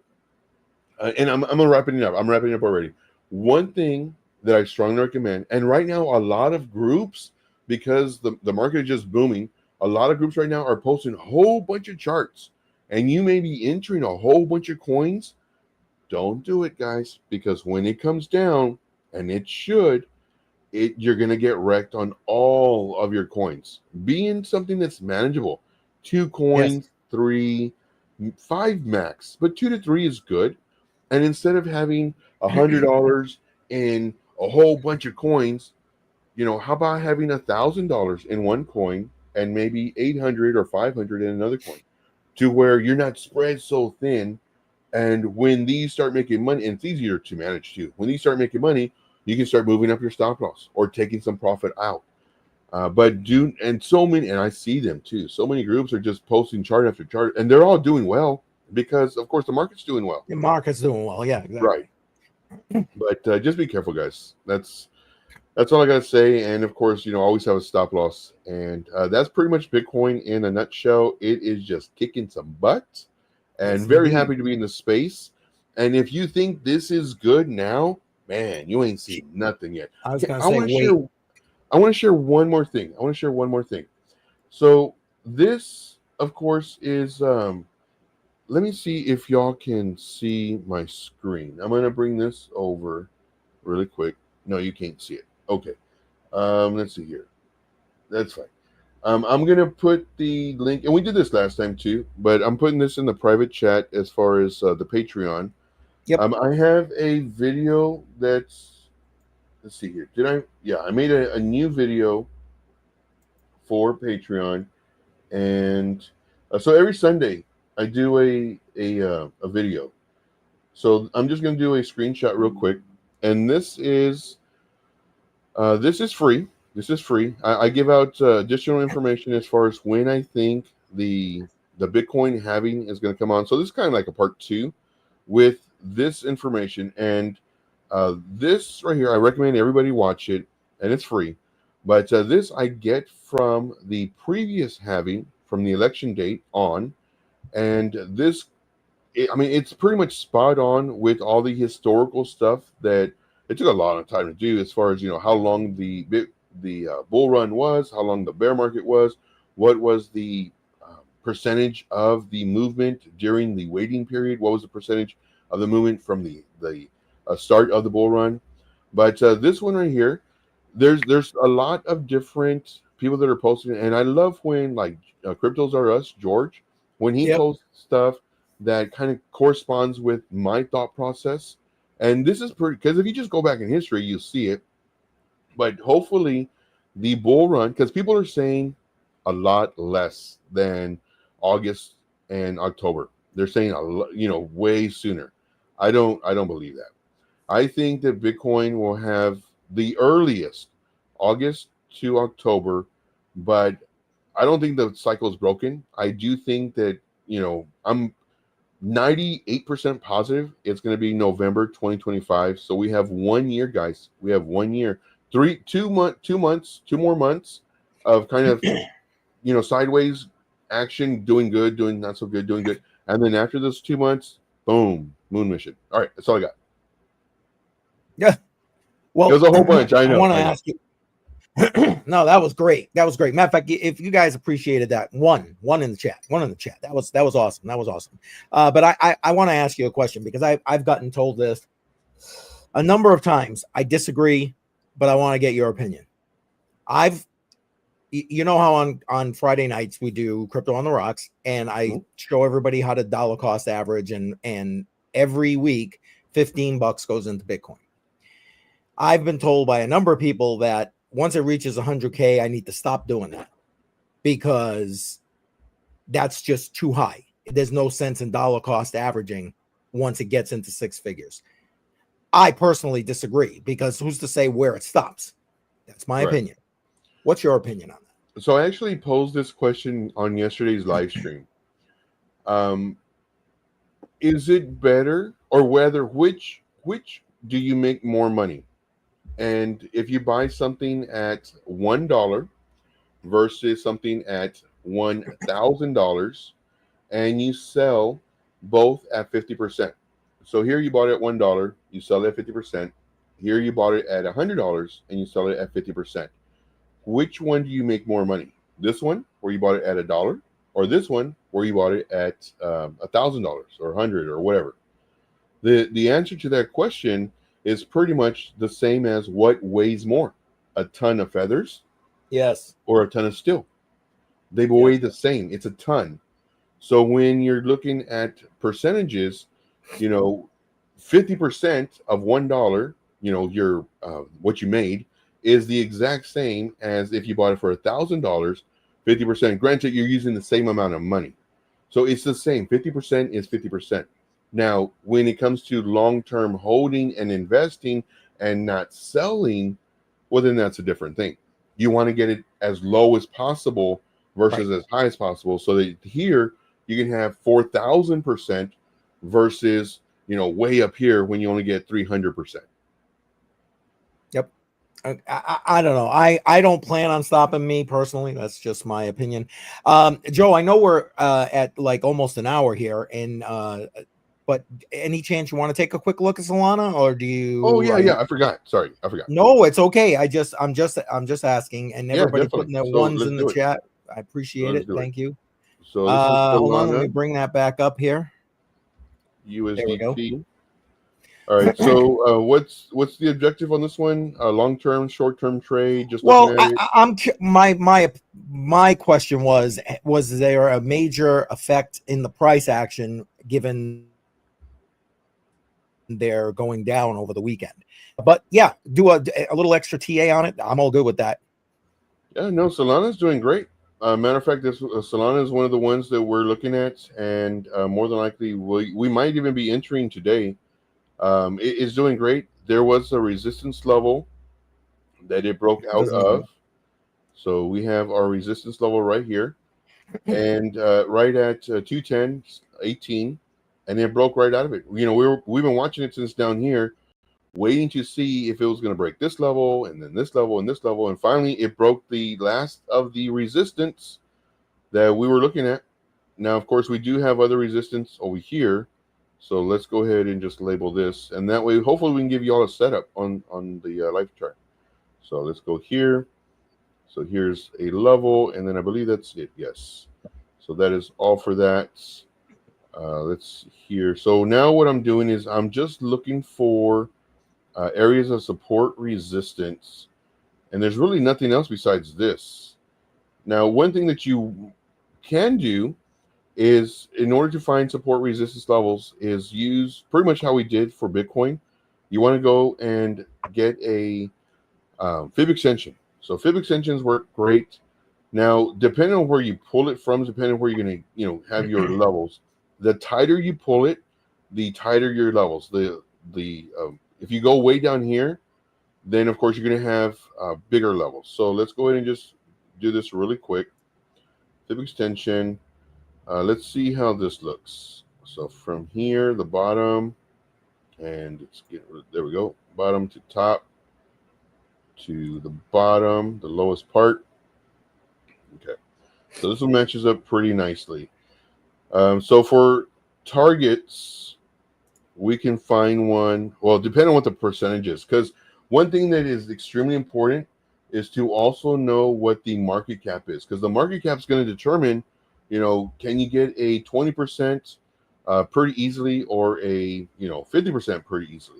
and I'm going to wrap it up. I'm wrapping it up already. One thing that I strongly recommend, and right now, a lot of groups, because the market is just booming, a lot of groups right now are posting a whole bunch of charts, and you may be entering a whole bunch of coins. Don't do it, guys, because when it comes down, and it should, you're going to get wrecked on all of your coins. Be in something that's manageable. 2 coins,
Yes.
3, 5 max, but 2 to 3 is good. And instead of having $100 in a whole bunch of coins, how about having $1,000 in one coin and maybe 800 or 500 in another coin, to where you're not spread so thin. And when these start making money, and it's easier to manage too, when these start making money, you can start moving up your stop loss or taking some profit out. And I see them too. So many groups are just posting chart after chart, and they're all doing well because, of course, the market's doing well.
The market's doing well. Yeah, exactly.
Right. But just be careful, guys. That's all I gotta say. And of course, always have a stop loss. And that's pretty much Bitcoin in a nutshell. It is just kicking some butt, and
Yes,
very
indeed.
happy to be in the space. And if you think this is good now, man, you ain't seen nothing yet.
I was
Okay,
going to say, wait.
I want to share one more thing. So this, of course, is let me see if y'all can see my screen. I'm going to bring this over really quick. No, you can't see it. Okay. Let's see here. That's fine. I'm going to put the link, and we did this last time too, but I'm putting this in the private chat as far as the Patreon.
Yep.
I have a video that's, let's see here. I made a new video for Patreon, and so every Sunday I do a video. So I'm just going to do a screenshot real quick, and this is free. This is free. I give out additional information as far as when I think the Bitcoin halving is going to come on. So this is kind of like a part 2 with this information, and this right here, I recommend everybody watch it, and it's free. But this I get from the previous halving, from the election date on, and it's pretty much spot on with all the historical stuff that it took a lot of time to do, as far as how long the bull run was, how long the bear market was, what was the percentage of the movement during the waiting period, what was the percentage of the movement from the start of the bull run. But this one right here, there's a lot of different people that are posting, and I love when, like, Cryptos Are Us, George, when he
Yep.
posts stuff that kind of corresponds with my thought process. And this is pretty, because if you just go back in history, you'll see it. But hopefully the bull run, because people are saying a lot less than August and October. They're saying way sooner. I don't believe that. I think that Bitcoin will have the earliest August to October, but I don't think the cycle is broken. I do think that, I'm 98% positive it's going to be November 2025. So we have 1 year, guys. We have 1 year, 2 more months of kind of, sideways action, doing good, doing not so good, doing good. And then after those 2 months, boom, moon mission. All right, that's all I got.
Yeah. Well,
There's a whole bunch. I know.
I want to ask you. No, that was great. That was great. Matter of fact, if you guys appreciated that, one in the chat, that was awesome. That was awesome. But I want to ask you a question, because I've gotten told this a number of times. I disagree, but I want to get your opinion. You know how on Friday nights we do Crypto on the Rocks, and I show everybody how to dollar cost average, and every week $15 goes into Bitcoin. I've been told by a number of people that once it reaches 100K, I need to stop doing that, because that's just too high. There's no sense in dollar cost averaging once it gets into 6 figures. I personally disagree, because who's to say where it stops? That's my opinion. What's your opinion on that?
So I actually posed this question on yesterday's live stream. Is it better, or which do you make more money? And if you buy something at $1 versus something at $1,000, and you sell both at 50%. So here you bought it at $1, you sell it at 50%. Here you bought it at $100 and you sell it at 50%. Which one do you make more money? This one, where you bought it at $1, or this one, where you bought it at $1,000 or $100 or whatever? The answer to that question is pretty much the same as what weighs more, a ton of feathers,
yes,
or a ton of steel. They weigh the same. It's a ton. So when you're looking at percentages, 50% of $1, your what you made, is the exact same as if you bought it for $1,000. 50%. Granted, you're using the same amount of money, so it's the same. 50% is 50%. Now, when it comes to long-term holding and investing and not selling, well, then that's a different thing. You want to get it as low as possible versus as high as possible, so that here you can have 4,000% versus, way up here when you only get 300%.
Yep. I don't know. I don't plan on stopping, me personally. That's just my opinion. Joe, I know we're at like almost an hour here, and but any chance you want to take a quick look at Solana, or do you?
Oh yeah. I forgot. Sorry, I forgot.
No, it's okay. I'm just asking, and everybody putting their
So
ones in the chat. I appreciate it. Thank you.
So this is Solana,
hold on, let me bring that back up here.
USDT.
There we go.
All right. So what's the objective on this one? Long-term, short-term trade? Just
well,
looking at
my question was there a major effect in the price action given they're going down over the weekend? But yeah, do a little extra TA on it. I'm all good with that.
Yeah, no, Solana's doing great. Matter of fact, this Solana is one of the ones that we're looking at, and more than likely we might even be entering today. It is doing great. There was a resistance level that it broke out of. So we have our resistance level right here, and right at 210.18, and it broke right out of it. We've been watching it since down here, waiting to see if it was going to break this level, and then this level, and this level, and finally it broke the last of the resistance that we were looking at. Now, of course, we do have other resistance over here. So let's go ahead and just label this, and that way, hopefully, we can give you all a setup on the life chart. So let's go here. So here's a level, and then I believe that's it. Yes. So that is all for that. Let's see here. So now what I'm doing is I'm just looking for areas of support resistance, and there's really nothing else besides this. Now, one thing that you can do is, in order to find support resistance levels, is use pretty much how we did for Bitcoin. You want to go and get a fib extension. So fib extensions work great. Now, depending on where you pull it from, depending on where you're going to, have your levels, the tighter you pull it, the tighter your levels. If you go way down here, then of course you're going to have bigger levels. So let's go ahead and just do this really quick. Fib extension. Let's see how this looks. So from here, the bottom, and there we go, bottom to top to the bottom, the lowest part. Okay, so this one matches up pretty nicely. So for targets, we can find one, well, depending on what the percentage is, because one thing that is extremely important is to also know what the market cap is, because the market cap is going to determine, can you get a 20% pretty easily, or a 50% pretty easily.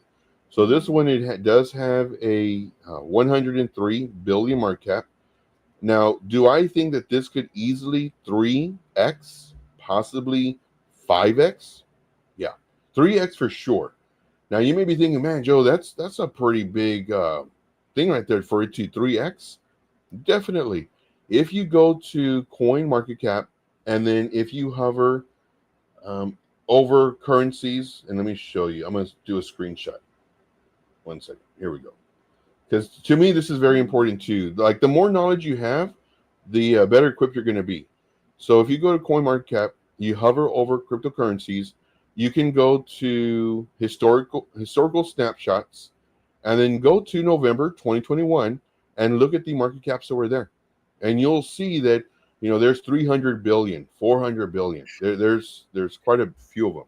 So this one, it does have a 103 billion market cap. Now, do I think that this could easily 3x, possibly 5x? Yeah, 3x for sure. Now, you may be thinking, man, Joe, that's a pretty big thing right there for it to 3x. Definitely. If you go to coin market cap, and then if you hover over currencies, and let me show you. I'm going to do a screenshot. 1 second. Here we go. Because to me, this is very important too. Like, the more knowledge you have, the better equipped you're going to be. So if you go to CoinMarketCap, you hover over cryptocurrencies, you can go to historical snapshots, and then go to November 2021 and look at the market caps that were there. And you'll see that, there's 300 billion, 400 billion. There's quite a few of them.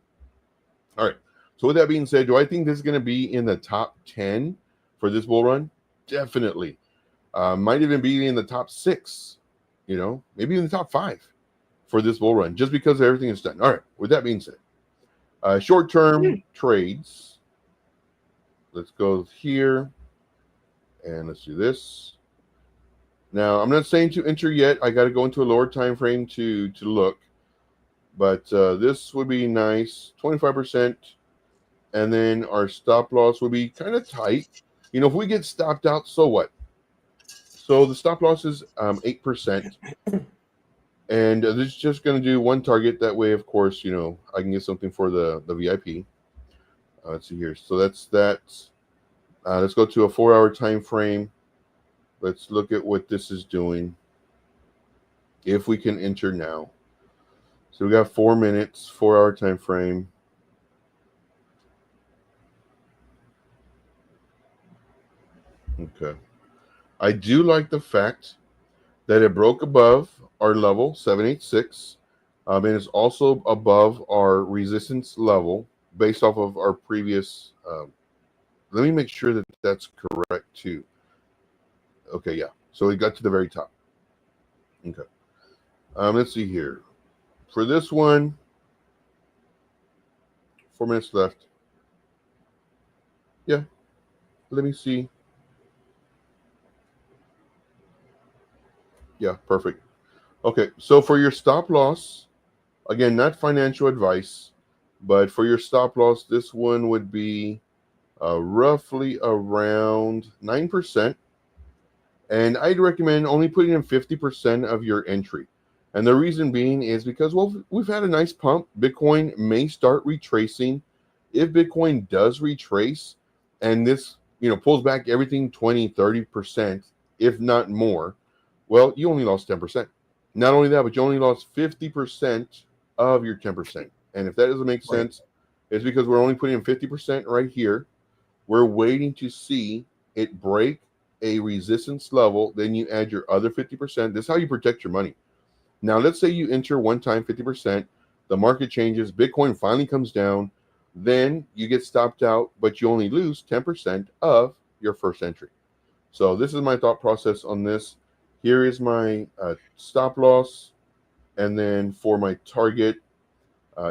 All right. So with that being said, do I think this is going to be in the top 10 for this bull run? Definitely. Might even be in the top 6, maybe in the top 5 for this bull run, just because everything is done. All right. With that being said, short-term trades. Let's go here, and let's do this. Now, I'm not saying to enter yet. I got to go into a lower time frame to look, but this would be nice, 25%, and then our stop loss would be kind of tight. If we get stopped out, so what? So the stop loss is 8%, and this is just going to do one target. That way, of course, I can get something for the VIP. Let's see here. So that's that. Let's go to a 4-hour time frame. Let's look at what this is doing. If we can enter now. So we got 4 minutes, 4-hour time frame. Okay. I do like the fact that it broke above our level 786, and it's also above our resistance level based off of our previous. Let me make sure that that's correct too. Okay, yeah. So we got to the very top. Okay. Let's see here. For this one, 4 minutes left. Yeah. Let me see. Yeah, perfect. Okay, so for your stop loss, again, not financial advice, but for your stop loss, this one would be roughly around 9%. And I'd recommend only putting in 50% of your entry. And the reason being is because, well, we've had a nice pump. Bitcoin may start retracing. If Bitcoin does retrace and this, pulls back everything 20, 30%, if not more, well, you only lost 10%. Not only that, but you only lost 50% of your 10%. And if that doesn't make sense, it's because we're only putting in 50% right here. We're waiting to see it break a resistance level. Then you add your other 50%. This is how you protect your money. Now, let's say you enter one time 50%. The market changes. Bitcoin finally comes down. then you get stopped out, but you only lose 10% of your first entry. So this is my thought process on this. Here is my stop loss. And then for my target,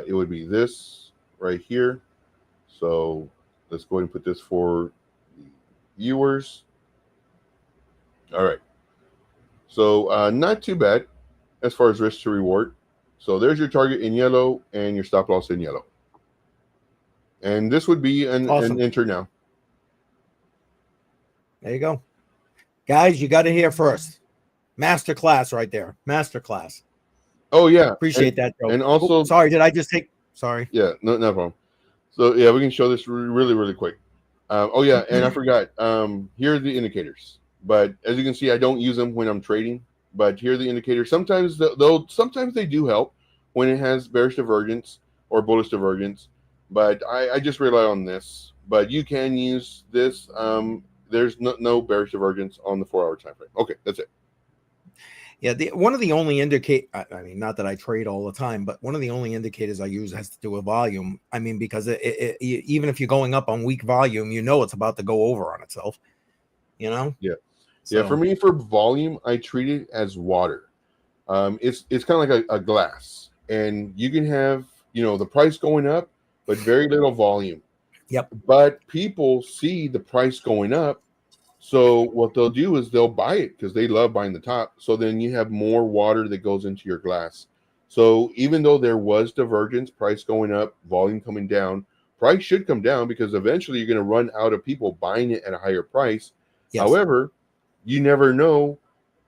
it would be this right here. So let's go ahead and put this for the viewers. All right. So not too bad as far as risk to reward. So there's your target in yellow and your stop loss in yellow. And this would be an enter now.
There you go. Guys, you got to hear first. Masterclass right there. Masterclass.
Oh, yeah.
Appreciate that, Joe.
And also,
sorry, did I just take? Sorry.
Yeah, no problem. So, yeah, we can show this really, really quick. Oh, yeah, and I forgot. Here are the indicators. But as you can see, I don't use them when I'm trading. But here are the indicators. Sometimes, sometimes they do help when it has bearish divergence or bullish divergence. But I just rely on this. But you can use this. There's no bearish divergence on the 4-hour time frame. Okay, that's it.
Yeah, one of the only I mean, not that I trade all the time, but one of the only indicators I use has to do with volume. I mean, because even if you're going up on weak volume, you know it's about to go over on itself. You know?
Yeah. So. Yeah, for me, for volume, I treat it as water. It's kind of like a glass. And you can have, the price going up, but very little volume.
Yep.
But people see the price going up. So what they'll do is they'll buy it because they love buying the top. So then you have more water that goes into your glass. So even though there was divergence, price going up, volume coming down, price should come down because eventually you're going to run out of people buying it at a higher price. Yes. However, you never know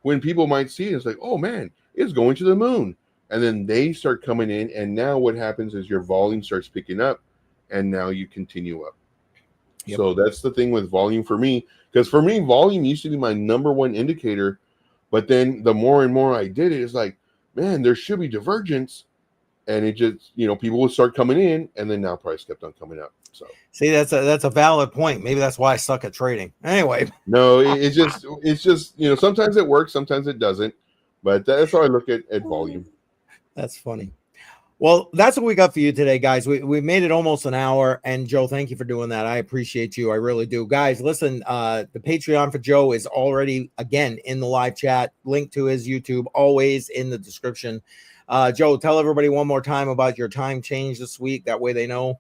when people might see it. It's like, oh man, it's going to the moon. And then they start coming in. And now what happens is your volume starts picking up and now you continue up. Yep. So that's the thing with volume for me. Because for me, volume used to be my number one indicator. But then the more and more I did it, it's like, man, there should be divergence. And it just, people would start coming in. And then now price kept on coming up. So
see, that's a valid point. Maybe that's why I suck at trading. Anyway.
No, it's just, sometimes it works, sometimes it doesn't. But that's how I look at volume.
That's funny. Well, that's what we got for you today, guys. We made it almost an hour. And Joe, thank you for doing that. I appreciate you. I really do. Guys, listen, the Patreon for Joe is already, again, in the live chat. Link to his YouTube, always in the description. Joe, tell everybody one more time about your time change this week. That way they know.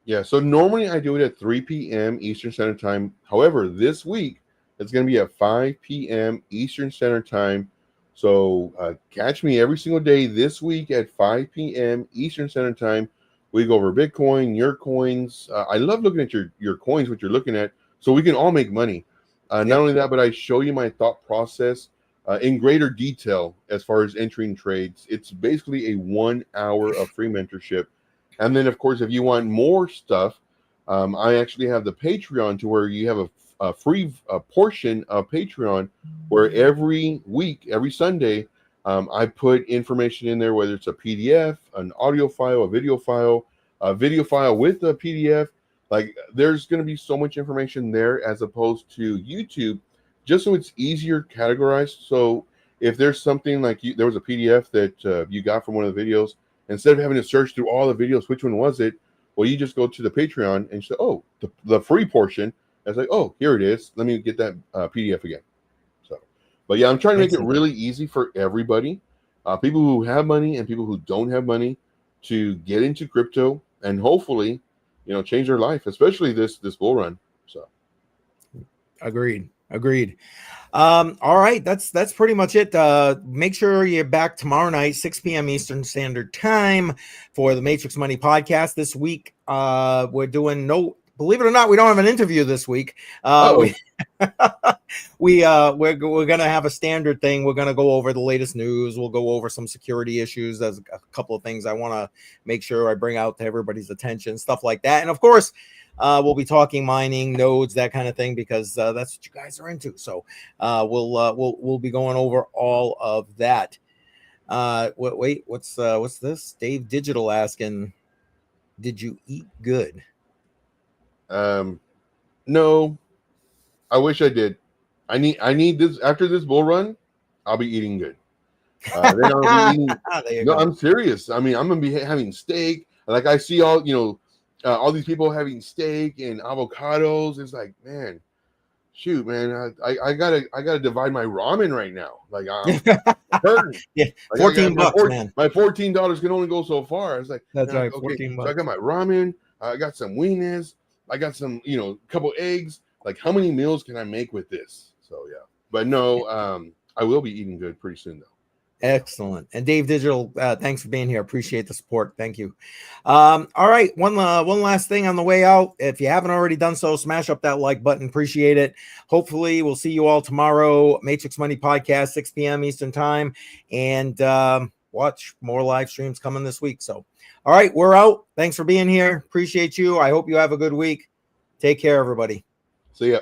Yeah, so normally I do it at 3 p.m. Eastern Standard Time. However, this week, it's going to be at 5 p.m. Eastern Standard Time. So catch me every single day this week at 5 p.m. Eastern Standard Time. We go over Bitcoin, your coins. I love looking at your coins, what you're looking at, so we can all make money. Not only that, but I show you my thought process in greater detail as far as entering trades. It's basically a 1 hour of free mentorship. And then, of course, if you want more stuff, I actually have the Patreon to where you have a free portion of Patreon where every week, every Sunday, I put information in there, whether it's a PDF, an audio file, a video file with a PDF. Like, there's going to be so much information there as opposed to YouTube, just so it's easier categorized. So if there's something like there was a PDF that you got from one of the videos, instead of having to search through all the videos, which one was it? Well, you just go to the Patreon and say, oh, the free portion. I was like, oh, here it is. Let me get that PDF again. So, but yeah, I'm trying to make it really easy for everybody, people who have money and people who don't have money, to get into crypto and hopefully, change their life, especially this bull run. So,
agreed. All right, that's pretty much it. Make sure you're back tomorrow night, 6 p.m. Eastern Standard Time, for the Matrix Money podcast. This week, we're doing believe it or not, we don't have an interview this week. We're gonna have a standard thing. We're gonna go over the latest news. We'll go over some security issues. There's a couple of things I want to make sure I bring out to everybody's attention, stuff like that. And of course, we'll be talking mining, nodes, that kind of thing, because that's what you guys are into. So we'll be going over all of that. Wait, what's this? Dave Digital asking, did you eat good?
No, I wish I did. I need this after this bull run. I'll be eating good. Then I'll be eating. No, I'm serious. I mean, I'm gonna be having steak. Like, I see all, all these people having steak and avocados. It's like, man, shoot, man, I gotta divide my ramen right now. Like I'm hurting.
Yeah,
Like,
$14, man.
My $14 can only go so far. It's like,
That's
man,
right,
okay,
14
so I
bucks.
got my ramen. I got some wieners. I got some, a couple eggs. Like, how many meals can I make with this? So yeah, but no, I will be eating good pretty soon though.
Excellent. And Dave Digital, thanks for being here. Appreciate the support. Thank you. All right. One last thing on the way out. If you haven't already done so, smash up that like button. Appreciate it. Hopefully we'll see you all tomorrow. Matrix Money Podcast, 6 p.m. Eastern time. And watch more live streams coming this week. So, all right, we're out. Thanks for being here. Appreciate you. I hope you have a good week. Take care, everybody.
See ya.